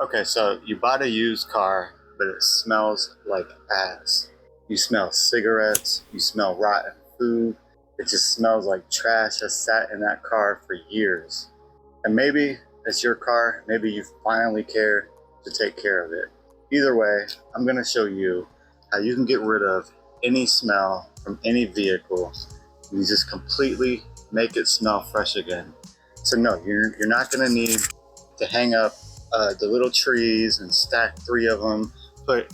Okay, so you bought a used car, but it smells like ass. You smell cigarettes, you smell rotten food. It just smells like trash has sat in that car for years. And maybe it's your car, maybe you finally care to take care of it. Either way, I'm gonna show you how you can get rid of any smell from any vehicle. And you just completely make it smell fresh again. So no, you're not gonna need to hang up the little trees and stack 3 of them, put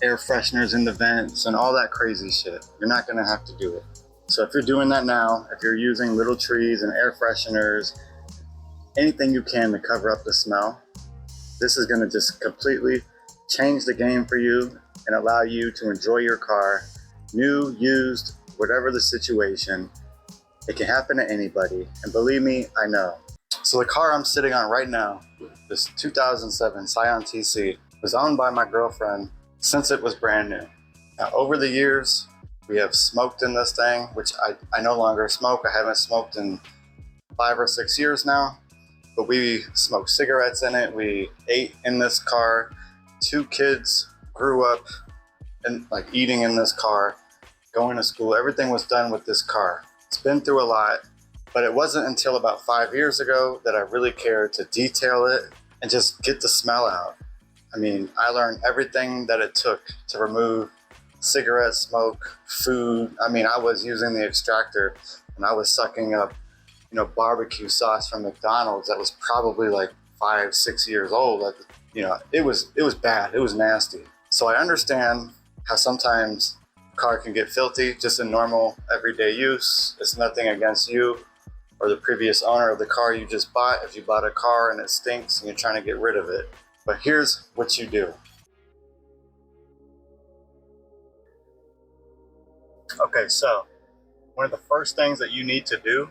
air fresheners in the vents and all that crazy shit. You're not gonna have to do it. So if you're doing that now, if you're using little trees and air fresheners, anything you can to cover up the smell, this is gonna just completely change the game for you and allow you to enjoy your car, new, used, whatever the situation. It can happen to anybody, and believe me, I know. So the car I'm sitting on right now, this 2007 Scion TC, was owned by my girlfriend since it was brand new. Now, over the years, we have smoked in this thing, which I no longer smoke. I haven't smoked in 5 or 6 years now, but we smoked cigarettes in it. We ate in this car. 2 kids grew up and like eating in this car, going to school. Everything was done with this car. It's been through a lot. But it wasn't until about 5 years ago that I really cared to detail it and just get the smell out. I mean, I learned everything that it took to remove cigarette smoke, food. I mean, I was using the extractor and I was sucking up, barbecue sauce from McDonald's that was probably like 5, 6 years old. It was bad. It was nasty. So I understand how sometimes a car can get filthy just in normal everyday use. It's nothing against you or the previous owner of the car you just bought. If you bought a car and it stinks and you're trying to get rid of it. But here's what you do. Okay, so one of the first things that you need to do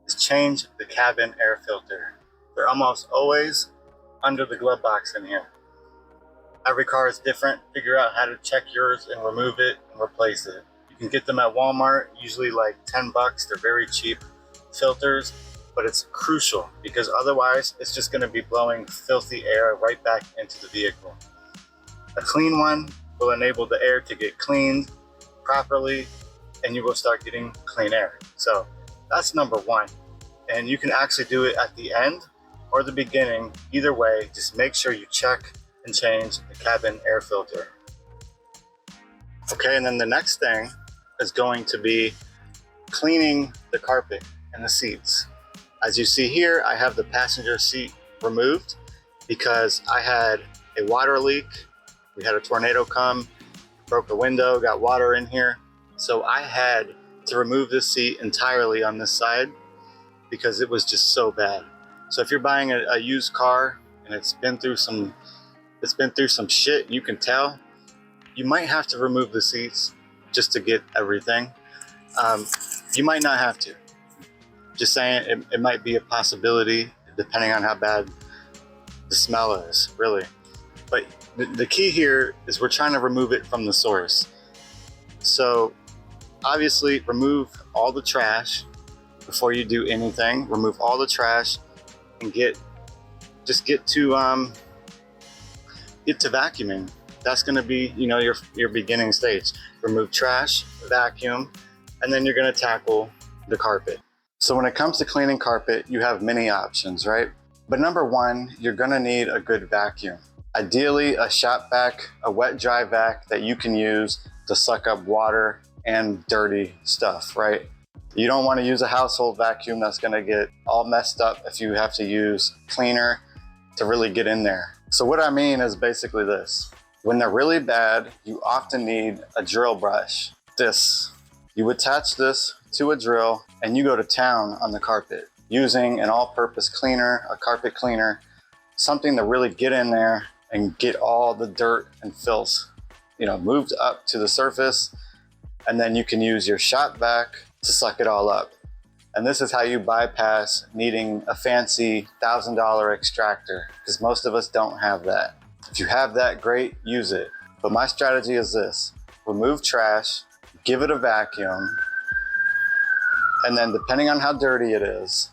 is change the cabin air filter. They're almost always under the glove box in here. Every car is different. Figure out how to check yours and remove it and replace it. You can get them at Walmart, usually like 10 bucks. They're very cheap filters, but it's crucial because otherwise it's just going to be blowing filthy air right back into the vehicle. A clean one will enable the air to get cleaned properly and you will start getting clean air. So that's number 1. And you can actually do it at the end or the beginning. Either way, just make sure you check and change the cabin air filter. Okay, and then the next thing is going to be cleaning the carpet and the seats. As you see here, I have the passenger seat removed because I had a water leak. We had a tornado come, broke a window, got water in here. So I had to remove this seat entirely on this side because it was just so bad. So if you're buying a used car and it's been through some shit, you can tell, you might have to remove the seats just to get everything. You might not have to. Just saying, it might be a possibility depending on how bad the smell is, really. But the key here is we're trying to remove it from the source. So obviously remove all the trash before you do anything. Remove all the trash and get to vacuuming. That's going to be, your beginning stage. Remove trash, vacuum, and then you're going to tackle the carpet. So when it comes to cleaning carpet, you have many options, right? But number 1, you're going to need a good vacuum. Ideally, a shop vac, a wet dry vac that you can use to suck up water and dirty stuff, right? You don't want to use a household vacuum that's going to get all messed up if you have to use cleaner to really get in there. So what I mean is basically this. When they're really bad, you often need a drill brush. You attach this to a drill and you go to town on the carpet using an all-purpose cleaner, a carpet cleaner, something to really get in there and get all the dirt and filth, moved up to the surface. And then you can use your shop vac to suck it all up. And this is how you bypass needing a fancy $1,000 extractor, because most of us don't have that. If you have that, great, use it. But my strategy is this: remove trash, give it a vacuum, and then depending on how dirty it is,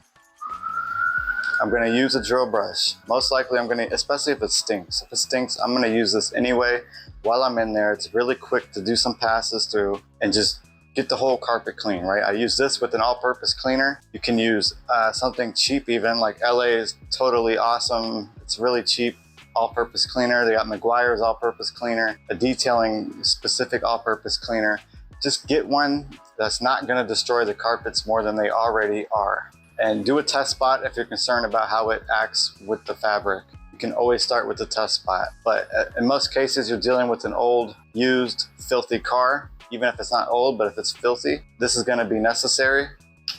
I'm gonna use a drill brush. Most likely I'm gonna, especially if it stinks. If it stinks, I'm gonna use this anyway. While I'm in there, it's really quick to do some passes through and just get the whole carpet clean, right? I use this with an all-purpose cleaner. You can use something cheap even, like LA is totally awesome. It's really cheap all-purpose cleaner. They got Meguiar's all-purpose cleaner, a detailing specific all-purpose cleaner. Just get one that's not gonna destroy the carpets more than they already are. And do a test spot if you're concerned about how it acts with the fabric. You can always start with the test spot. But in most cases, you're dealing with an old, used, filthy car. Even if it's not old, but if it's filthy, this is gonna be necessary.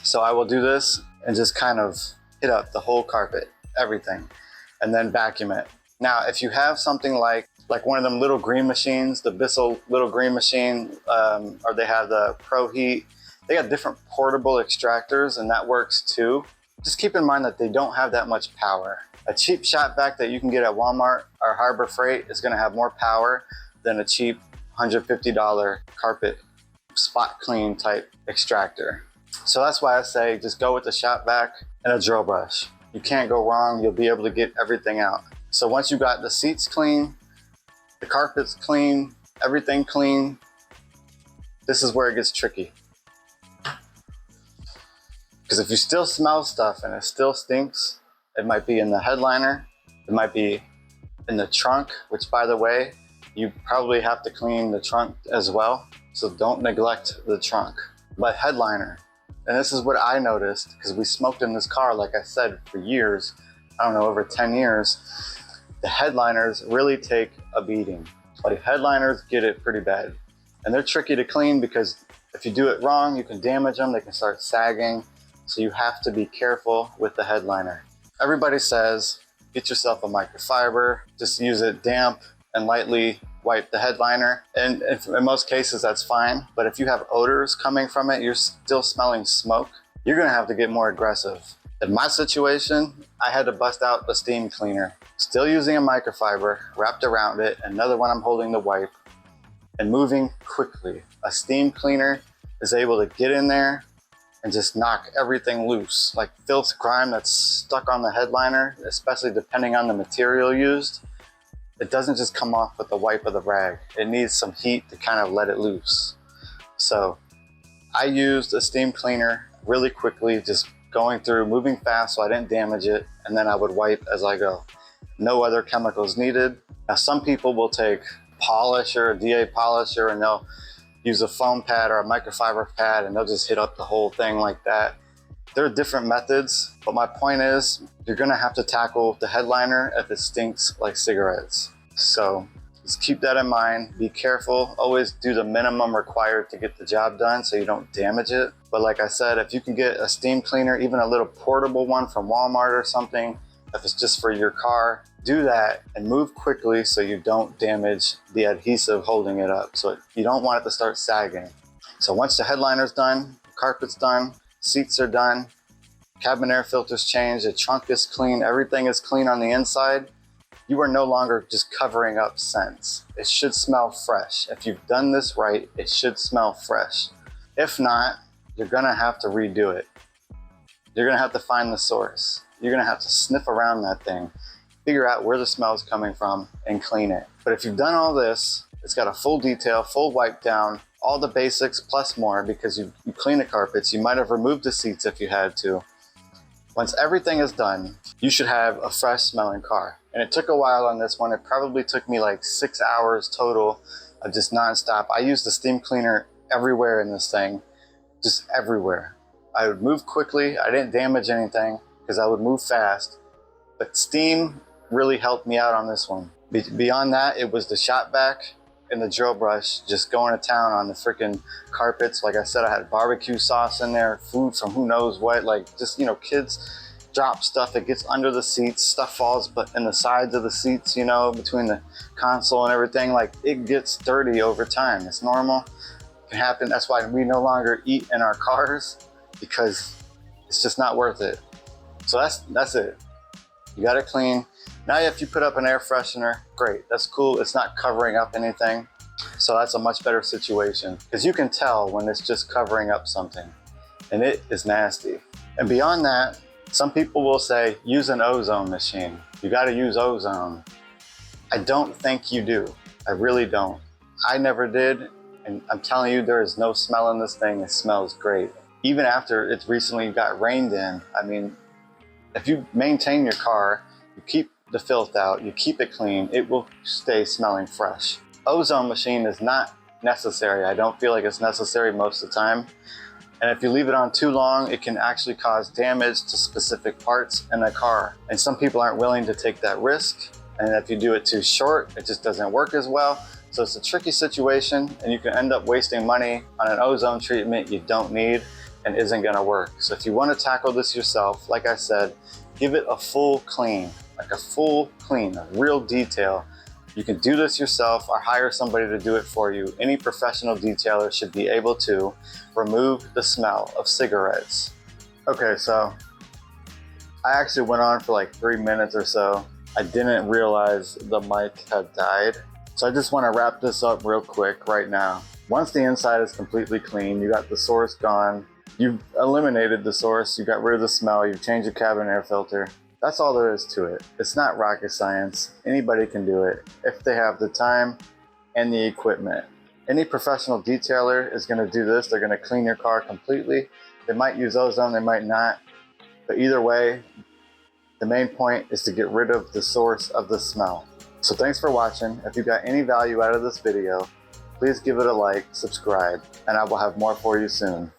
So I will do this and just kind of hit up the whole carpet, everything, and then vacuum it. Now, if you have something like one of them little green machines, the Bissell little green machine, or they have the Pro Heat, they got different portable extractors and that works too. Just keep in mind that they don't have that much power. A cheap shop vac that you can get at Walmart or Harbor Freight is gonna have more power than a cheap $150 carpet spot clean type extractor. So that's why I say just go with the shop vac and a drill brush. You can't go wrong, you'll be able to get everything out. So once you got the seats clean, the carpets clean, everything clean, this is where it gets tricky. Because if you still smell stuff and it still stinks, it might be in the headliner, it might be in the trunk, which by the way, you probably have to clean the trunk as well. So don't neglect the trunk. But headliner, and this is what I noticed because we smoked in this car, like I said, for years, I don't know, over 10 years, the headliners really take a beating. But headliners get it pretty bad. And they're tricky to clean because if you do it wrong, you can damage them, they can start sagging. So you have to be careful with the headliner. Everybody says, get yourself a microfiber, just use it damp and lightly wipe the headliner. And in most cases, that's fine. But if you have odors coming from it, you're still smelling smoke, you're gonna have to get more aggressive. In my situation, I had to bust out the steam cleaner, still using a microfiber wrapped around it, another one I'm holding the wipe, and moving quickly. A steam cleaner is able to get in there and just knock everything loose, like filth, grime that's stuck on the headliner, especially depending on the material used. It doesn't just come off with the wipe of the rag. It needs some heat to kind of let it loose. So I used a steam cleaner really quickly, just going through, moving fast so I didn't damage it, and then I would wipe as I go. No other chemicals needed. Now some people will take polisher, a DA polisher, and they'll use a foam pad or a microfiber pad and they'll just hit up the whole thing like that. There are different methods, but my point is you're gonna have to tackle the headliner if it stinks like cigarettes. So just keep that in mind, be careful, always do the minimum required to get the job done so you don't damage it. But like I said, if you can get a steam cleaner, even a little portable one from Walmart or something, if it's just for your car, do that and move quickly so you don't damage the adhesive holding it up. So you don't want it to start sagging. So once the headliner's done, the carpet's done, seats are done, cabin air filter's changed, the trunk is clean, everything is clean on the inside, you are no longer just covering up scents. It should smell fresh. If you've done this right, it should smell fresh. If not, you're gonna have to redo it. You're gonna have to find the source. You're gonna have to sniff around that thing, figure out where the smell is coming from and clean it. But if you've done all this, it's got a full detail, full wipe down, all the basics plus more because you clean the carpets. You might have removed the seats if you had to. Once everything is done, you should have a fresh smelling car. And it took a while on this one. It probably took me like 6 hours total of just nonstop. I used the steam cleaner everywhere in this thing, just everywhere. I would move quickly. I didn't damage anything because I would move fast. But steam really helped me out on this one. Beyond that, it was the shop vac and the drill brush, just going to town on the freaking carpets. Like I said, I had barbecue sauce in there, food from who knows what, like just, you know, kids drop stuff, it gets under the seats, stuff falls but in the sides of the seats, you know, between the console and everything, like it gets dirty over time. It's normal, it can happen. That's why we no longer eat in our cars because it's just not worth it. So that's it. You got it clean. Now if you put up an air freshener, great, that's cool. It's not covering up anything. So that's a much better situation because you can tell when it's just covering up something and it is nasty. And beyond that, Some people will say, use an ozone machine. You gotta use ozone. I don't think you do. I really don't. I never did, and I'm telling you, there is no smell in this thing. It smells great. Even after it's recently got rained in, I mean, if you maintain your car, you keep the filth out, you keep it clean, it will stay smelling fresh. Ozone machine is not necessary. I don't feel like it's necessary most of the time. And if you leave it on too long, it can actually cause damage to specific parts in a car. And some people aren't willing to take that risk. And if you do it too short, it just doesn't work as well. So it's a tricky situation, and you can end up wasting money on an ozone treatment you don't need and isn't gonna work. So if you wanna tackle this yourself, like I said, give it a full clean, like a full clean, a real detail. You can do this yourself or hire somebody to do it for you. Any professional detailer should be able to remove the smell of cigarettes. Okay, so I actually went on for like 3 minutes or so. I didn't realize the mic had died. So I just want to wrap this up real quick right now. Once the inside is completely clean, you got the source gone, you've eliminated the source, you got rid of the smell, you've changed the cabin air filter. That's all there is to it. It's not rocket science. Anybody can do it if they have the time and the equipment. Any professional detailer is going to do this. They're going to clean your car completely. They might use ozone, they might not. But either way, the main point is to get rid of the source of the smell. So thanks for watching. If you got any value out of this video, please give it a like, subscribe, and I will have more for you soon.